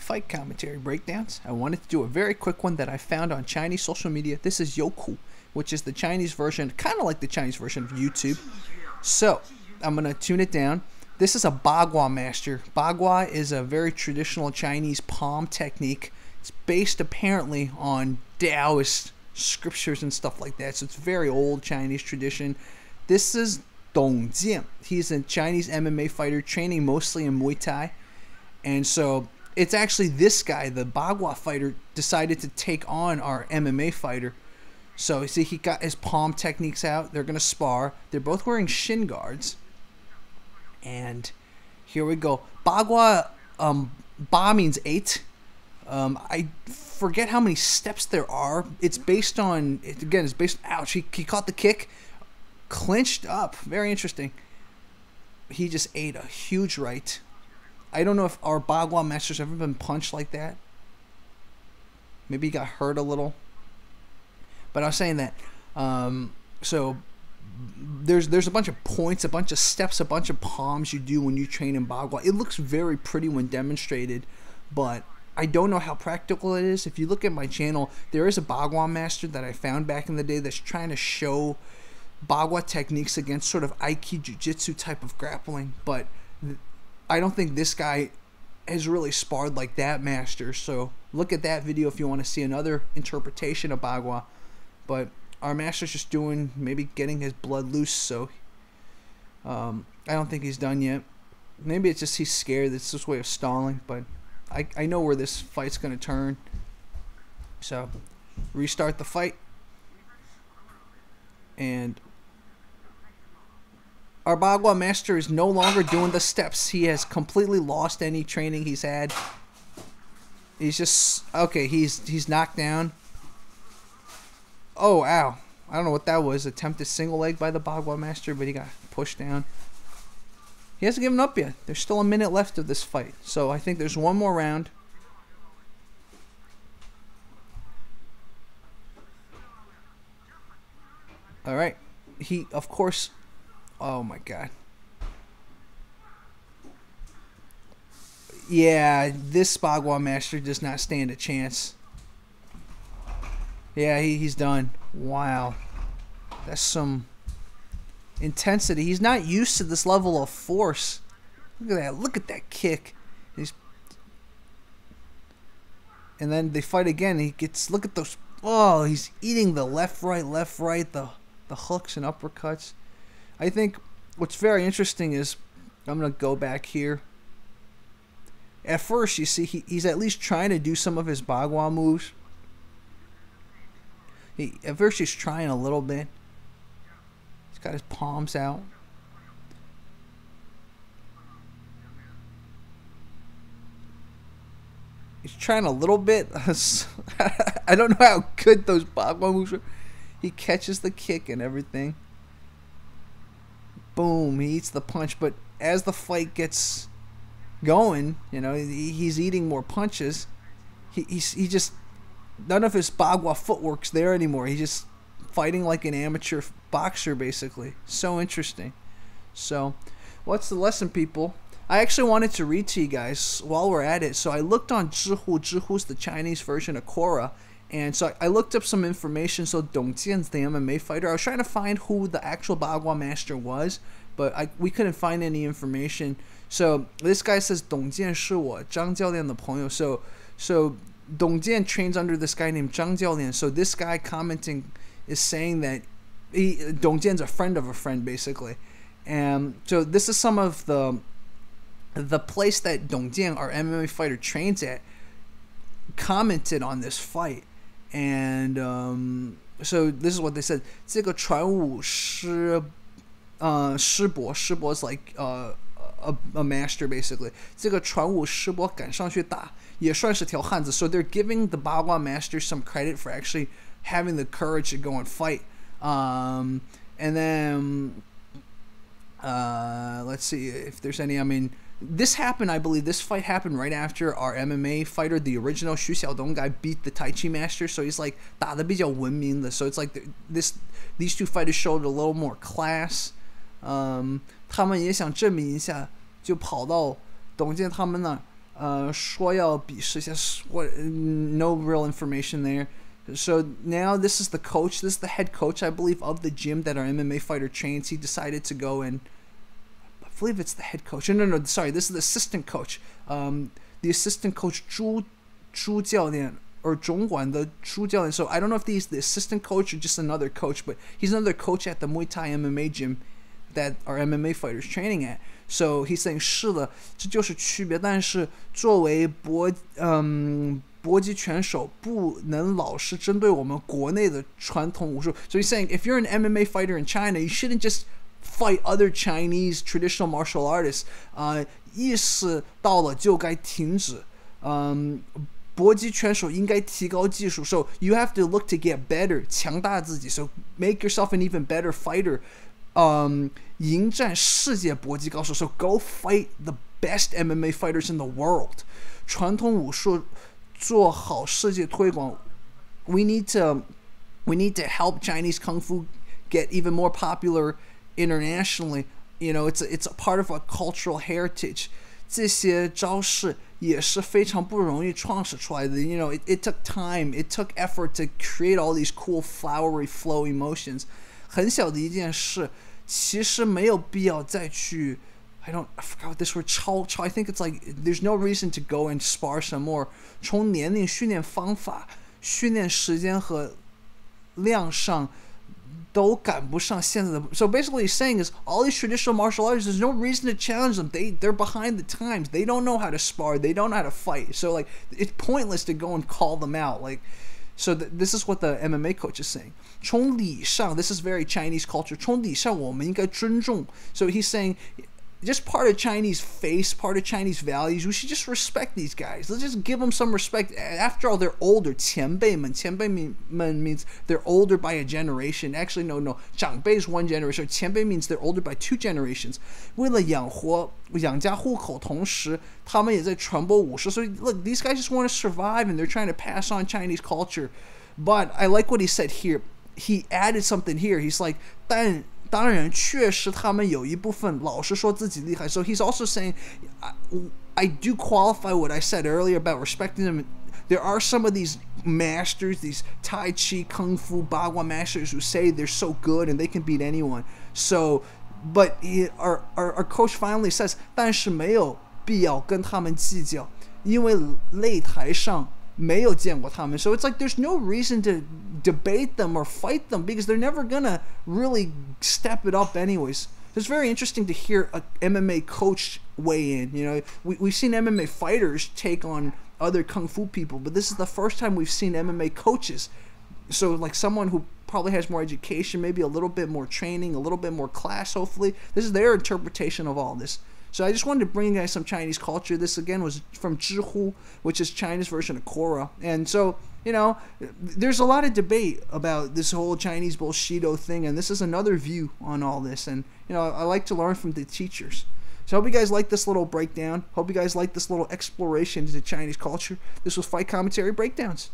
fight commentary breakdowns. I wanted to do a very quick one that I found on Chinese social media. This is Youku, which is the Chinese version, kind of like the Chinese version of YouTube. So I'm going to tune it down. This is a Bagua master. Bagua is a very traditional Chinese palm technique. It's based apparently on Daoist scriptures and stuff like that. So it's very old Chinese tradition. This is DongJian. He's a Chinese MMA fighter training mostly in Muay Thai. And so it's actually this guy, the Bagua fighter, decided to take on our MMA fighter. So you see, he got his palm techniques out. They're going to spar. They're both wearing shin guards. And here we go. Bagua, Ba means 8. I forget how many steps there are. It's based on, again, it's based, ouch, he caught the kick, clinched up. Very interesting. He just ate a huge right. I don't know if our Bagua master's ever been punched like that. Maybe he got hurt a little. But I was saying that, so there's a bunch of points, a bunch of steps, a bunch of palms you do when you train in Bagua. It looks very pretty when demonstrated, but I don't know how practical it is. If you look at my channel, there is a Bagua master that I found back in the day that's trying to show Bagua techniques against sort of Aiki Jiu-Jitsu type of grappling, but I don't think this guy has really sparred like that master. So look at that video if you want to see another interpretation of Bagua. But our master's just doing, maybe getting his blood loose, so I don't think he's done yet. Maybe it's just he's scared. It's his way of stalling, but I know where this fight's going to turn. So restart the fight. And our Bagua master is no longer doing the steps. He has completely lost any training he's had. He's just, okay, he's knocked down. Oh, ow. I don't know what that was. Attempted single leg by the Bagua master, but he got pushed down. He hasn't given up yet. There's still a minute left of this fight. So I think there's one more round. All right. He, of course... Oh my god. Yeah, this Bagua master does not stand a chance. Yeah, he's done. Wow. That's some intensity. He's not used to this level of force. Look at that. Look at that kick. And then they fight again. He gets, look at those. Oh, he's eating the left, right, the hooks and uppercuts. I think what's very interesting is, I'm going to go back here. At first, you see, he's at least trying to do some of his Bagua moves. At first, he's trying a little bit. He's got his palms out. He's trying a little bit. I don't know how good those Bagua moves are. He catches the kick and everything. Boom, he eats the punch, but as the fight gets going, you know, he's eating more punches. He just, none of his Bagua footwork's there anymore. He's just fighting like an amateur boxer, basically. So interesting. So, what's the lesson, people? I actually wanted to read to you guys while we're at it. So I looked on Zhihu. Zhihu's the Chinese version of Quora. And so I looked up some information. So DongJian's the MMA fighter. I was trying to find who the actual Bagua master was, but we couldn't find any information. So this guy says DongJian 是我张教练的朋友. So DongJian trains under this guy named Zhang Jiaolian. So this guy commenting is saying that DongJian's a friend of a friend, basically. And so this is some of the place that DongJian, our MMA fighter, trains at, commented on this fight. And so this is what they said. 这个传武师伯is like a master, basically. 这个传武师伯敢上去打也算是条汉子. So they're giving the Bagua master some credit for actually having the courage to go and fight. And then let's see if there's any. I mean, this happened, I believe, this fight happened right after our MMA fighter, the original Xu Xiaodong guy, beat the Tai Chi master. So he's like, 打得比较文明的. So it's like these two fighters showed a little more class. 他们也想证明一下，就跑到董健他们那说要比试一下 no real information there. So now this is the coach, this is the head coach, I believe, of the gym that our MMA fighter trains. He decided to go and, I believe it's the head coach. No, sorry, this is the assistant coach. The assistant coach, 朱教练, or 总管的朱教练. So I don't know if he's the assistant coach or just another coach, but he's another coach at the Muay Thai MMA gym that our MMA fighters training at. So he's saying 是的，这就是区别。但是作为搏击拳手，不能老是针对我们国内的传统武术。So he's saying if you're an MMA fighter in China, you shouldn't just fight other Chinese traditional martial artists. 意识到了就该停止。搏击拳手应该提高技术。So you have to look to get better， 强大自己。So make yourself an even better fighter. 迎战世界搏击高手。So go fight the best MMA fighters in the world. 传统武术做好世界推广。We need to help Chinese Kung Fu get even more popular internationally. You know, it's a part of our cultural heritage. 这些招式也是非常不容易创始出来的。You know, it took time, it took effort to create all these cool, flowery, flowy motions. 很小的一件事，其实没有必要再去 I forgot what this word 抄 I think it's like there's no reason to go and spar some more. 从年龄、训练方法、训练时间和量上都赶不上现在的。So basically he's saying is all these traditional martial artists, there's no reason to challenge them. They're behind the times. They don't know how to spar. They don't know how to fight. So like it's pointless to go and call them out. Like so this is what the MMA coach is saying. 从礼上 this is very Chinese culture. 从礼上我们应该尊重. So he's saying just part of Chinese face, part of Chinese values, we should just respect these guys. Let's just give them some respect. After all, they're older. 前辈们 means they're older by a generation. Actually, no. 长辈 is one generation. 前辈 means they're older by 2 generations. 为了养家糊口，同时他们也在传播武术。So look, these guys just want to survive and they're trying to pass on Chinese culture. But I like what he said here. He added something here. He's like, 当然确实他们有一部分老是说自己厉害。So he's also saying, I do qualify what I said earlier about respecting them. There are some of these masters, these Tai Chi, Kung Fu, Bagua masters who say they're so good and they can beat anyone. So, but our coach finally says, 但是没有必要跟他们计较，因为擂台上没有见过他们。So it's like there's no reason to debate them or fight them because they're never gonna really step it up anyways. It's very interesting to hear a MMA coach weigh in. You know, we've seen MMA fighters take on other Kung Fu people, but this is the first time we've seen MMA coaches. So like someone who probably has more education, maybe a little bit more training, a little bit more class, hopefully. This is their interpretation of all this. So I just wanted to bring you guys some Chinese culture. This again was from Zhihu, which is China's version of Quora. And so, you know, there's a lot of debate about this whole Chinese Bushido thing, and this is another view on all this. And, you know, I like to learn from the teachers. So I hope you guys like this little breakdown. Hope you guys like this little exploration into Chinese culture. This was Fight Commentary Breakdowns.